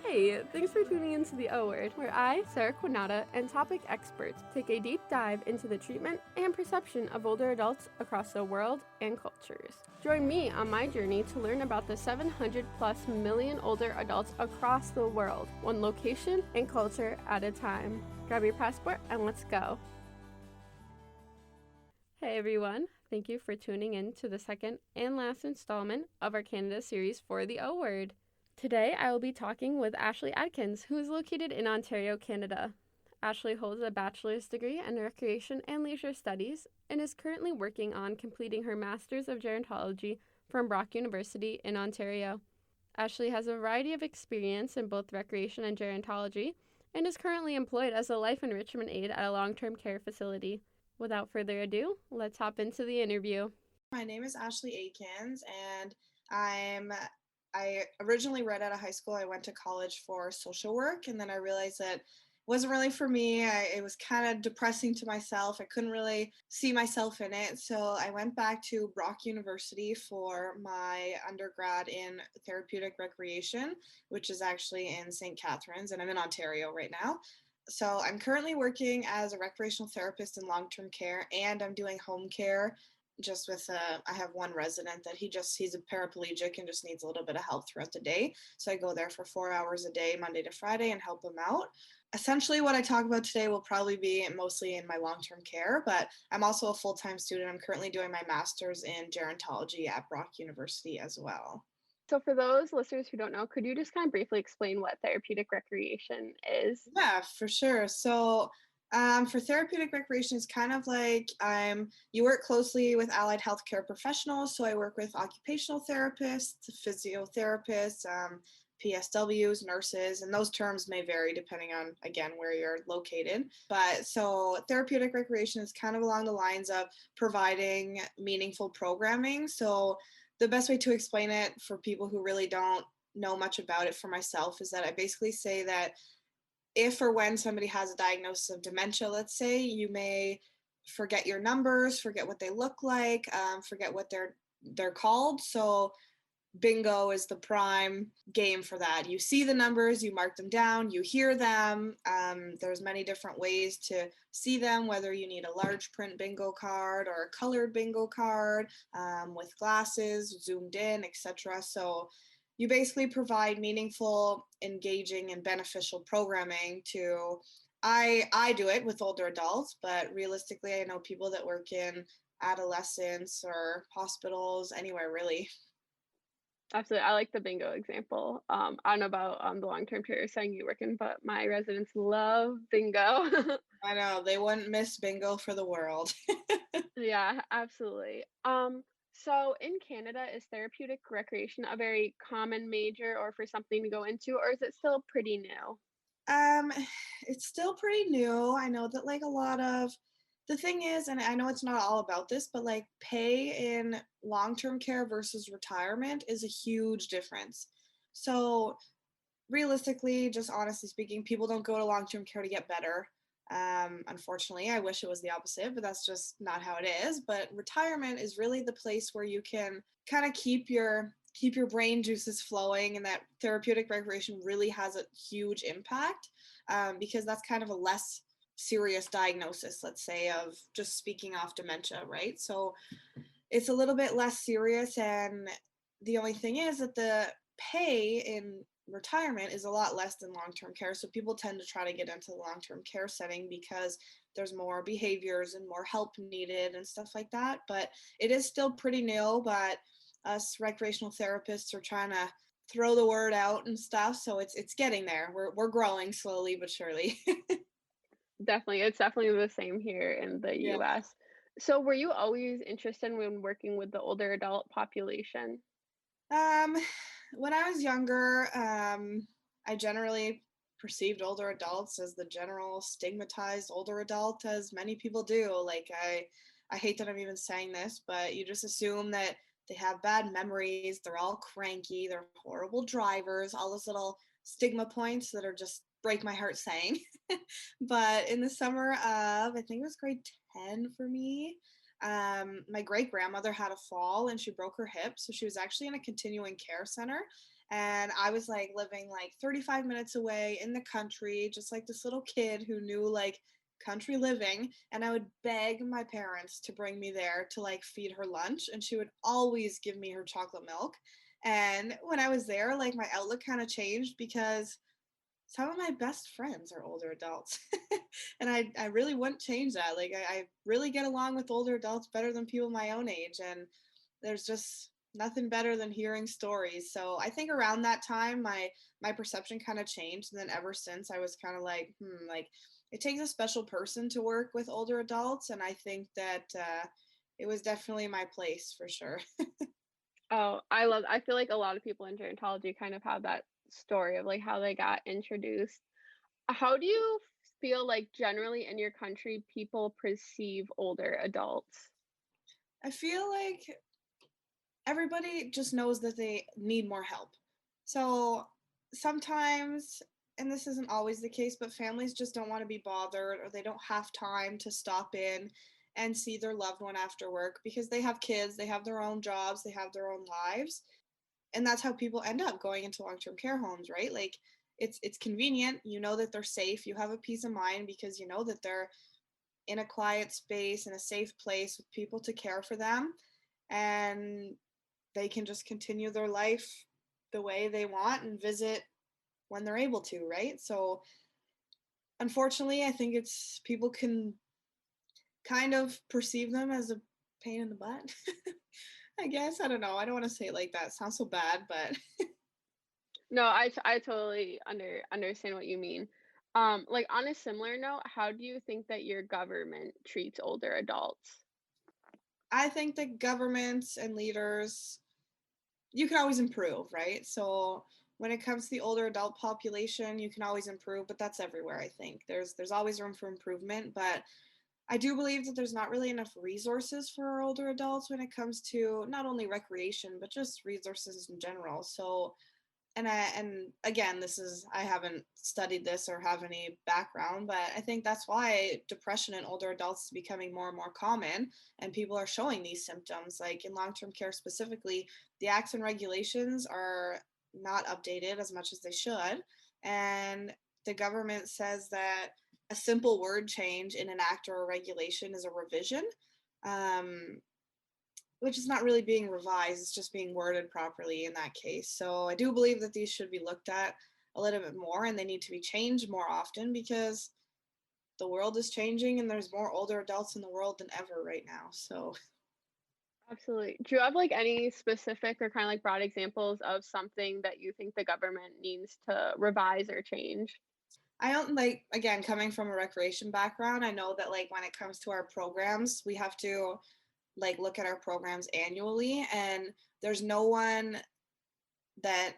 Hey, thanks for tuning into The O Word, where I, Sarah Quinata, and topic experts take a deep dive into the treatment and perception of older adults across the world and cultures. Join me on my journey to learn about the 700 plus million older adults across the world, one location and culture at a time. Grab your passport and let's go. Hey everyone, thank you for tuning in to the second and last installment of our Canada series for The O Word. Today, I will be talking with Ashley Adkins, who is located in Ontario, Canada. Ashley holds a bachelor's degree in recreation and leisure studies and is currently working on completing her master's of gerontology from Brock University in Ontario. Ashley has a variety of experience in both recreation and gerontology and is currently employed as a life enrichment aide at a long-term care facility. Without further ado, let's hop into the interview. My name is Ashley Adkins, and I originally right out of high school, I went to college for social work, and then I realized that it wasn't really for me. It was kind of depressing to myself. I couldn't really see myself in it. So I went back to Brock University for my undergrad in therapeutic recreation, which is actually in St. Catharines, and I'm in Ontario right now. So I'm currently working as a recreational therapist in long-term care, and I'm doing home care just with I have one resident that he's a paraplegic and just needs a little bit of help throughout the day. So I go there for 4 hours a day, Monday to Friday, and help him out. Essentially, what I talk about today will probably be mostly in my long-term care, but I'm also a full-time student. I'm currently doing my master's in gerontology at Brock University as well. So, for those listeners who don't know, could you just kind of briefly explain what therapeutic recreation is? Yeah, for sure. So for therapeutic recreation, it's kind of like you work closely with allied healthcare professionals. So I work with occupational therapists, physiotherapists, PSWs, nurses, and those terms may vary depending on, again, where you're located. But so therapeutic recreation is kind of along the lines of providing meaningful programming. So the best way to explain it for people who really don't know much about it for myself is that I basically say that if or when somebody has a diagnosis of dementia, let's say, you may forget your numbers, forget what they look like, forget what they're called. So bingo is the prime game for that. You see the numbers, you mark them down, you hear them. There's many different ways to see them, whether you need a large print bingo card or a colored bingo card with glasses, zoomed in, etc. So you basically provide meaningful, engaging, and beneficial programming to I do it with older adults, but realistically I know people that work in adolescents or hospitals, anywhere really. Absolutely. I like the bingo example. I don't know about the long-term care setting you work in, but my residents love bingo. I know, they wouldn't miss bingo for the world. Yeah, absolutely. So in Canada, is therapeutic recreation a very common major or for something to go into, or is it still pretty new? Um, it's still pretty new. I know that like a lot of the thing is, and I know it's not all about this, but like pay in long-term care versus retirement is a huge difference. So realistically, just honestly speaking, people don't go to long-term care to get better. Unfortunately, I wish it was the opposite, but that's just not how it is. But retirement is really the place where you can kind of keep your brain juices flowing, and that therapeutic recreation really has a huge impact because that's kind of a less serious diagnosis, let's say, of just speaking off dementia, right? So it's a little bit less serious, and the only thing is that the pay in retirement is a lot less than long-term care, so people tend to try to get into the long-term care setting because there's more behaviors and more help needed and stuff like that. But it is still pretty new, but us recreational therapists are trying to throw the word out and stuff, so it's getting there. We're growing slowly but surely. Definitely, it's definitely the same here in the Yeah. US. So were you always interested when working with the older adult population? Um, when I was younger, I generally perceived older adults as the general stigmatized older adult, as many people do. Like I hate that I'm even saying this, but you just assume that they have bad memories, they're all cranky, they're horrible drivers, all those little stigma points that are just break my heart saying. But in the summer of, I think it was grade 10 for me, my great grandmother had a fall and she broke her hip. So she was actually in a continuing care center. And I was like living like 35 minutes away in the country, just like this little kid who knew like country living. And I would beg my parents to bring me there to like feed her lunch. And she would always give me her chocolate milk. And when I was there, like my outlook kind of changed because some of my best friends are older adults. And I really wouldn't change that. Like I really get along with older adults better than people my own age. And there's just nothing better than hearing stories. So I think around that time my perception kind of changed. And then ever since I was kind of like, like it takes a special person to work with older adults. And I think that it was definitely my place for sure. Oh, I feel like a lot of people in gerontology kind of have that story of like how they got introduced. How do you feel like generally in your country people perceive older adults? I feel like everybody just knows that they need more help. So sometimes, and this isn't always the case, but families just don't want to be bothered or they don't have time to stop in and see their loved one after work because they have kids, they have their own jobs, they have their own lives. And that's how people end up going into long-term care homes, right? Like it's convenient, you know that they're safe, you have a peace of mind because you know that they're in a quiet space in a safe place with people to care for them. And they can just continue their life the way they want and visit when they're able to, right? So unfortunately, I think it's people can kind of perceive them as a pain in the butt. I guess I don't know. I don't want to say it like that. It sounds so bad, but No, I totally understand what you mean. Like on a similar note, how do you think that your government treats older adults? I think that governments and leaders, you can always improve, right? So when it comes to the older adult population, you can always improve, but that's everywhere, I think. There's always room for improvement, but I do believe that there's not really enough resources for our older adults when it comes to not only recreation, but just resources in general. So and again, this is I haven't studied this or have any background, but I think that's why depression in older adults is becoming more and more common, and people are showing these symptoms. Like in long-term care specifically, the acts and regulations are not updated as much as they should, and the government says that a simple word change in an act or a regulation is a revision. Um, which is not really being revised, it's just being worded properly in that case. So I do believe that these should be looked at a little bit more and they need to be changed more often because the world is changing and there's more older adults in the world than ever right now. So Absolutely. Do you have like any specific or kind of like broad examples of something that you think the government needs to revise or change? I don't like, again, coming from a recreation background, I know that like when it comes to our programs, we have to like look at our programs annually and there's no one that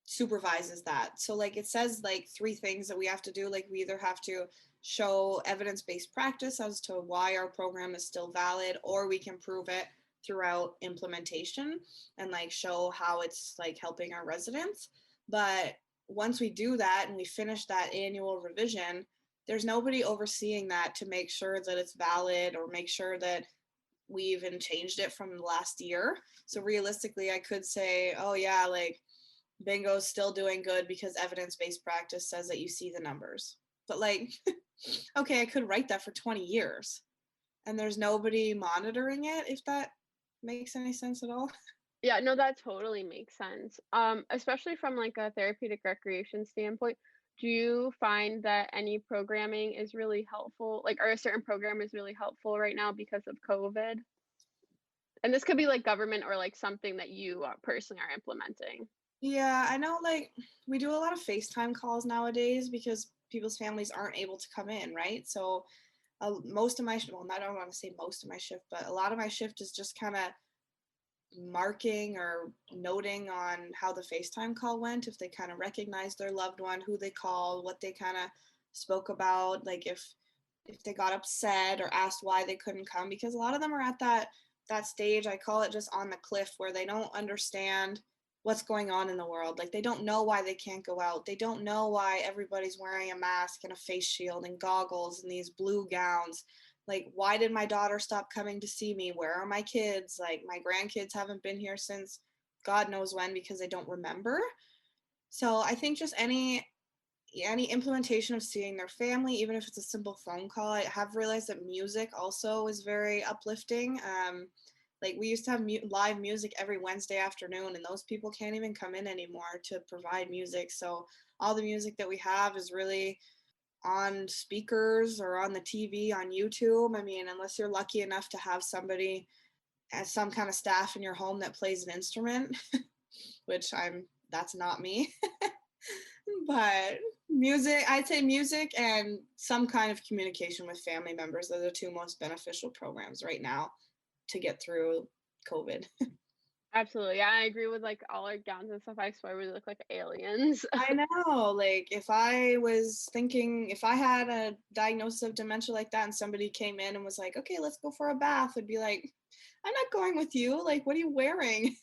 supervises that. So like it says like three things that we have to do. Like we either have to show evidence-based practice as to why our program is still valid, or we can prove it throughout implementation and like show how it's like helping our residents. But once we do that and we finish that annual revision, there's nobody overseeing that to make sure that it's valid or make sure that we even changed it from last year. So realistically, I could say, oh yeah, like bingo's still doing good because evidence-based practice says that you see the numbers. But like, okay, I could write that for 20 years and there's nobody monitoring it, if that makes any sense at all. Yeah, no, that totally makes sense. Especially from like a therapeutic recreation standpoint, do you find that any programming is really helpful? Like, or a certain program is really helpful right now because of COVID? And this could be like government or like something that you personally are implementing. Yeah, I know like we do a lot of FaceTime calls nowadays because people's families aren't able to come in, right? So most of my, well, I don't want to say most of my shift, but a lot of my shift is just kind of marking or noting on how the FaceTime call went, if they kind of recognized their loved one, who they called, what they kind of spoke about, like if they got upset or asked why they couldn't come, because a lot of them are at that stage, I call it just on the cliff, where they don't understand what's going on in the world. Like they don't know why they can't go out. They don't know why everybody's wearing a mask and a face shield and goggles and these blue gowns. Like, why did my daughter stop coming to see me? Where are my kids? Like, my grandkids haven't been here since God knows when because I don't remember. So I think just any implementation of seeing their family, even if it's a simple phone call. I have realized that music also is very uplifting. Like we used to have live music every Wednesday afternoon, and those people can't even come in anymore to provide music. So all the music that we have is really on speakers or on the TV on YouTube. I mean, unless you're lucky enough to have somebody as some kind of staff in your home that plays an instrument, which that's not me. But music, I'd say music and some kind of communication with family members are the two most beneficial programs right now to get through COVID. Absolutely. Yeah, I agree with like all our gowns and stuff. I swear we look like aliens. I know, like if I was thinking, if I had a diagnosis of dementia like that and somebody came in and was like, okay, let's go for a bath, I'd be like, I'm not going with you. Like, what are you wearing?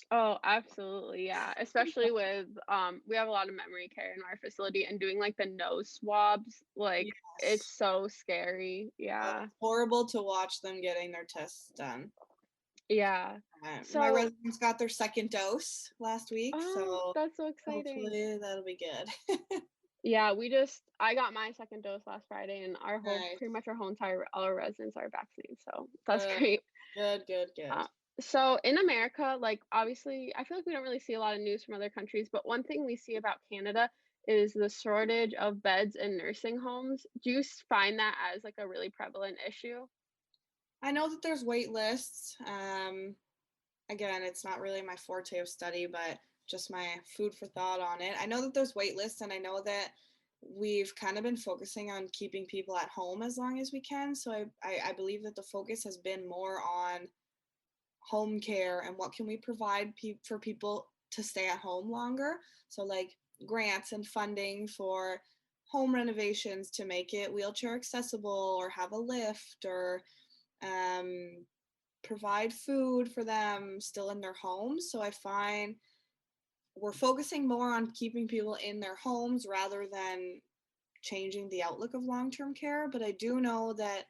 Oh, absolutely. Yeah. Especially with we have a lot of memory care in our facility and doing like the nose swabs, like it's Yes. so scary. Oh, Yeah. it's horrible to watch them getting their tests done. Yeah. My So, residents got their second dose last week, oh, so that's so exciting. hopefully that'll be good. Yeah, I got my second dose last Friday and our whole pretty Nice. much our whole entire all our residents are vaccinated. So that's Good, great. good, good, good. Uh, so in America, like obviously, I feel like we don't really see a lot of news from other countries, but one thing we see about Canada is the shortage of beds in nursing homes. Do you find that as like a really prevalent issue? I know that there's wait lists. Again, it's not really my forte of study, but just my food for thought on it. I know that there's wait lists, and I know that we've kind of been focusing on keeping people at home as long as we can. So I believe that the focus has been more on home care and what can we provide for people to stay at home longer. So like grants and funding for home renovations to make it wheelchair accessible or have a lift or um, provide food for them still in their homes. So I find we're focusing more on keeping people in their homes rather than changing the outlook of long-term care. But I do know that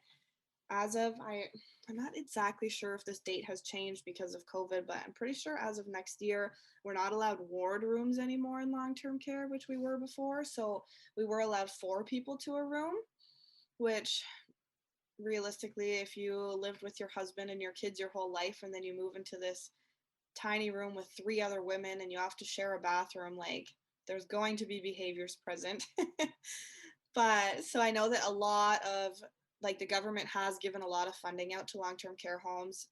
as of I'm not exactly sure if this date has changed because of COVID, but I'm pretty sure as of next year we're not allowed ward rooms anymore in long-term care, which we were before. So we were allowed 4 people to a room, which realistically, if you lived with your husband and your kids your whole life and then you move into this tiny room with 3 other women and you have to share a bathroom, like there's going to be behaviors present. But so I know that a lot of like the government has given a lot of funding out to long-term care homes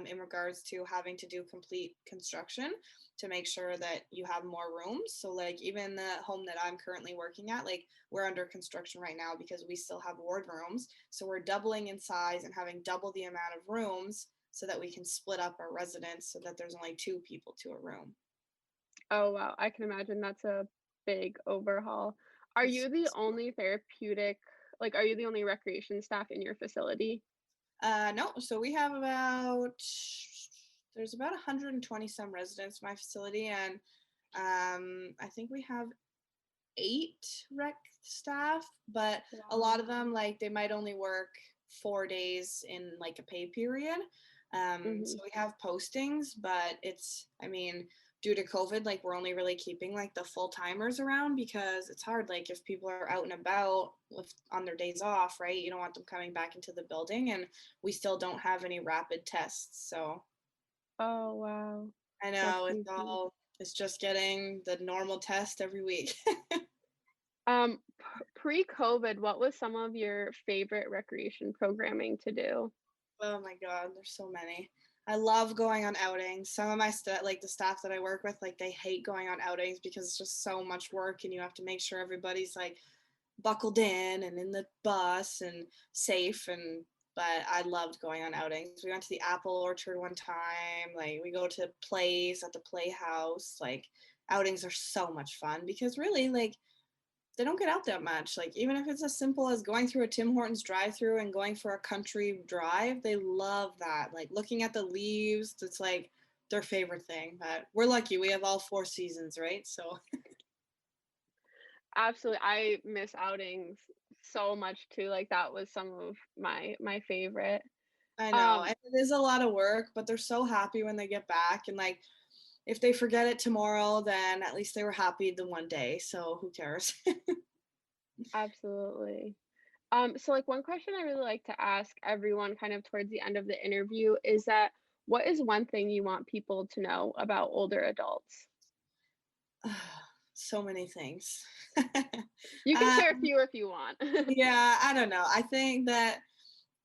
in regards to having to do complete construction to make sure that you have more rooms. So like even the home that I'm currently working at, like we're under construction right now because we still have ward rooms. So we're doubling in size and having double the amount of rooms so that we can split up our residents so that there's only 2 people to a room. Oh wow, I can imagine that's a big overhaul. Are It's, you the only therapeutic, like are you the only recreation staff in your facility? no, so we have about there's about 120 some residents in my facility, and I think we have 8 rec staff, but a lot Wow. of them like they might only work 4 days in like a pay period. Mhm. So we have postings, but it's I mean due to COVID, like we're only really keeping like the full timers around because it's hard. Like if people are out and about with on their days off, right? You don't want them coming back into the building, and we still don't have any rapid tests. So Oh wow. I That's know crazy. it's just getting the normal test every week. Pre-COVID, what was some of your favorite recreation programming to do? Oh my God, there's so many. I love going on outings. Some of my like the staff that I work with, like they hate going on outings because it's just so much work and you have to make sure everybody's like buckled in and in the bus and safe and but I loved going on outings. We went to the apple orchard one time, like we go to plays at the playhouse. Like outings are so much fun because really like they don't get out that much. Like even if it's as simple as going through a Tim Hortons drive-through and going for a country drive, they love that. Like looking at the leaves, it's like their favorite thing. But we're lucky we have all 4 seasons, right? So Absolutely, I miss outings so much too, like, that was some of my favorite. I know, Um and it is a lot of work, but they're so happy when they get back and like if they forget it tomorrow, then at least they were happy the one day. So who cares? Absolutely. So like one question I really like to ask everyone kind of towards the end of the interview is that what is one thing you want people to know about older adults? So many things. You can uh, share a few if you want. yeah, I don't know. I think that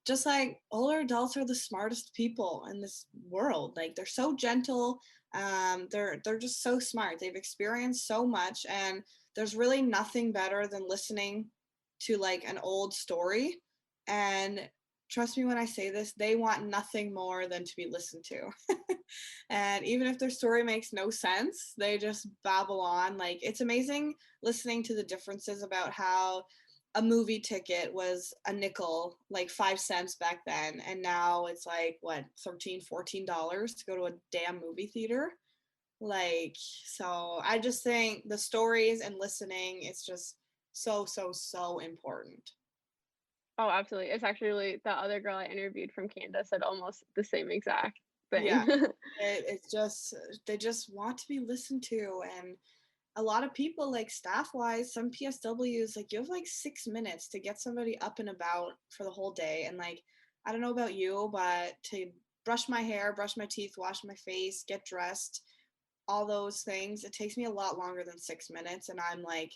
just like older adults are the smartest people in this world. Like they're so gentle. They're just so smart. They've experienced so much, and there's really nothing better than listening to like an old story. And trust me when I say this, they want nothing more than to be listened to. And even if their story makes no sense, they just babble on. Like it's amazing listening to the differences about how a movie ticket was a nickel, like 5 cents back then, and now it's like what, 13, $14 to go to a damn movie theater. Like, so I just think the stories and listening, it's just so important. Oh, absolutely. It's actually the other girl I interviewed from Canada said almost the same exact Yeah, thing. it's just they just want to be listened to. And a lot of people, like staff wise, some PSWs, like you have like 6 minutes to get somebody up and about for the whole day. And like, I don't know about you, but to brush my hair, brush my teeth, wash my face, get dressed, all those things, it takes me a lot longer than 6 minutes. And I'm like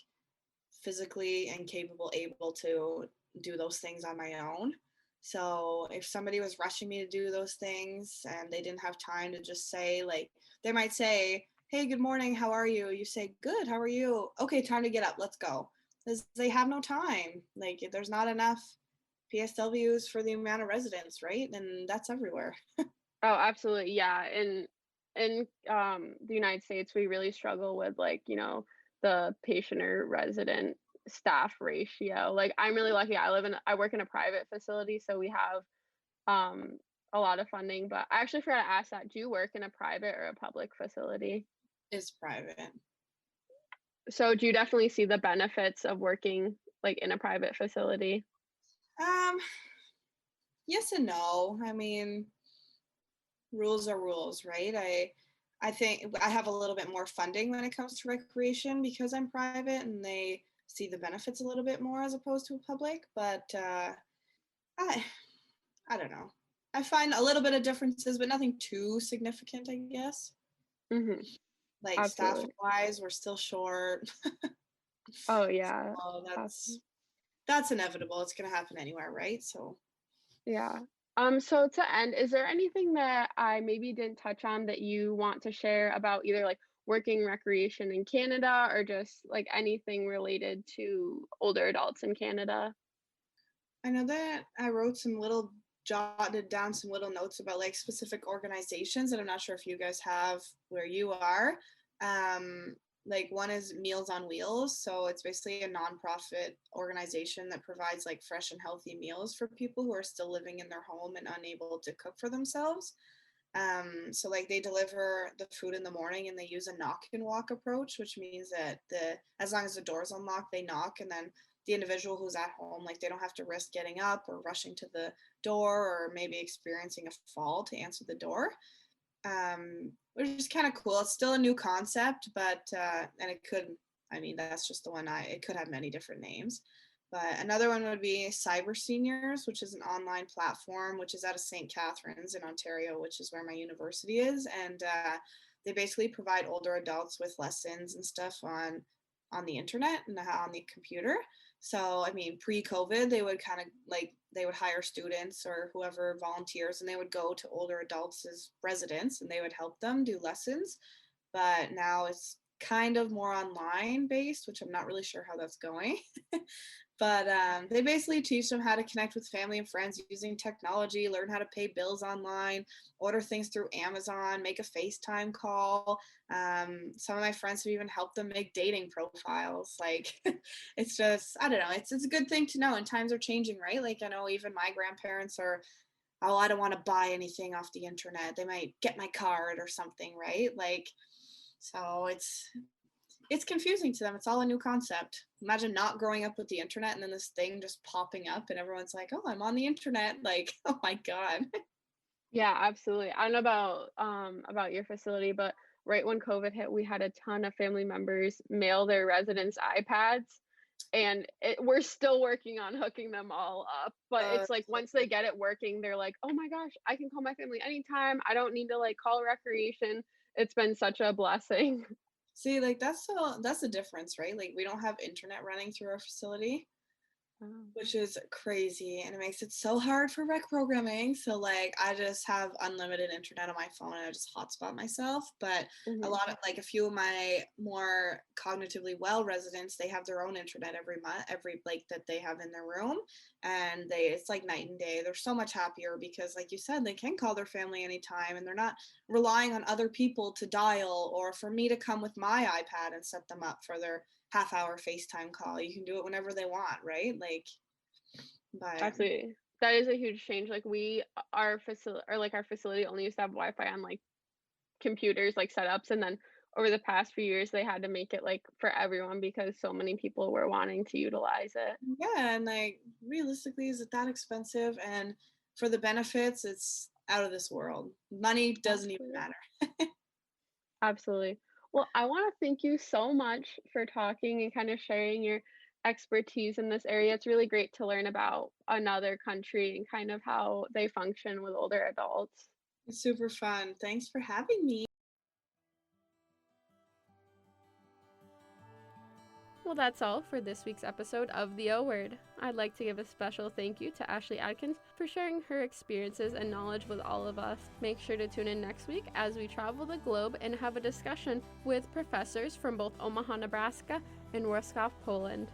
physically and capable, able to do those things on my own. So if somebody was rushing me to do those things and they didn't have time to just say, like, they might say, hey, good morning, how are you? You say, good, how are you? Okay, time to get up, let's go. Because they have no time. Like, there's not enough PSWs for the amount of residents, right? And that's everywhere. Oh, absolutely. Yeah. In the United States, we really struggle with like, the patient or resident staff ratio. Like I'm really lucky. I work in a private facility, so we have um a lot of funding, but I actually forgot to ask that. Do you work in a private or a public facility? Is private. So do you definitely see the benefits of working like in a private facility? Um, yes and no. I mean, rules are rules, right? I think I have a little bit more funding when it comes to recreation because I'm private and they see the benefits a little bit more as opposed to a public. But I I don't know. I find a little bit of differences, but nothing too significant, I guess. Mhm. Like staff Absolutely. wise, we're still short. Oh yeah. Oh, Absolutely. that's inevitable. It's gonna happen anywhere, right? So Yeah. So to end, is there anything that I maybe didn't touch on that you want to share about either like working recreation in Canada or just like anything related to older adults in Canada? I know that I wrote some little jotted down some little notes about like specific organizations that I'm not sure if you guys have where you are. Um, like one is Meals on Wheels. So it's basically a nonprofit organization that provides like fresh and healthy meals for people who are still living in their home and unable to cook for themselves. So like they deliver the food in the morning and they use a knock and walk approach, which means that as long as the door's unlocked, they knock and then the individual who's at home, like they don't have to risk getting up or rushing to the door or maybe experiencing a fall to answer the door. Which is kind of cool. It's still a new concept, but and it could, I mean, that's just the one it could have many different names. But another one would be Cyber Seniors, which is an online platform, which is out of St. Catharines in Ontario, which is where my university is. And they basically provide older adults with lessons and stuff on the internet and on the computer. So, I mean, pre-COVID, they would kind of like they would hire students or whoever volunteers and they would go to older adults as residents and they would help them do lessons. But now it's kind of more online based, which I'm not really sure how that's going. But they basically teach them how to connect with family and friends using technology, learn how to pay bills online, order things through Amazon, make a FaceTime call. Some of my friends have even helped them make dating profiles. Like, it's just, I don't know, it's a good thing to know. And times are changing, right? Like, I know even my grandparents are, oh, I don't want to buy anything off the internet. They might get my card or something, right? Like, so it's confusing to them. It's all a new concept. Imagine not growing up with the internet and then this thing just popping up and everyone's like, "Oh, I'm on the internet." Like, oh my god. Yeah, absolutely. I don't know about your facility, but right when COVID hit, we had a ton of family members mail their residents iPads, and we're still working on hooking them all up. But it's like once they get it working, they're like, "Oh my gosh, I can call my family anytime. I don't need to like call recreation." It's been such a blessing. See, like that's the difference, right? Like we don't have internet running through our facility, Oh. which is crazy, and it makes it so hard for rec programming. So like I just have unlimited internet on my phone and I just hotspot myself. But a Mhm. lot of like a few of my more cognitively well residents, they have their own internet every month, every like that they have in their room, and it's like night and day. They're so much happier because like you said, they can call their family anytime and they're not relying on other people to dial or for me to come with my iPad and set them up for their half-hour FaceTime call. You can do it whenever they want, right? Like, but Absolutely. That is a huge change. Like our facility, or like our facility only used to have Wi-Fi on like computers, like setups, and then over the past few years they had to make it like for everyone because so many people were wanting to utilize it. yeah, and like realistically, is it that expensive? And for the benefits, it's out of this world. Money doesn't even Absolutely. matter. Absolutely. Well, I want to thank you so much for talking and kind of sharing your expertise in this area. It's really great to learn about another country and kind of how they function with older adults. It's super fun. Thanks for having me. Well, that's all for this week's episode of The O Word. I'd like to give a special thank you to Ashley Adkins for sharing her experiences and knowledge with all of us. Make sure to tune in next week as we travel the globe and have a discussion with professors from both Omaha, Nebraska and Warsaw, Poland.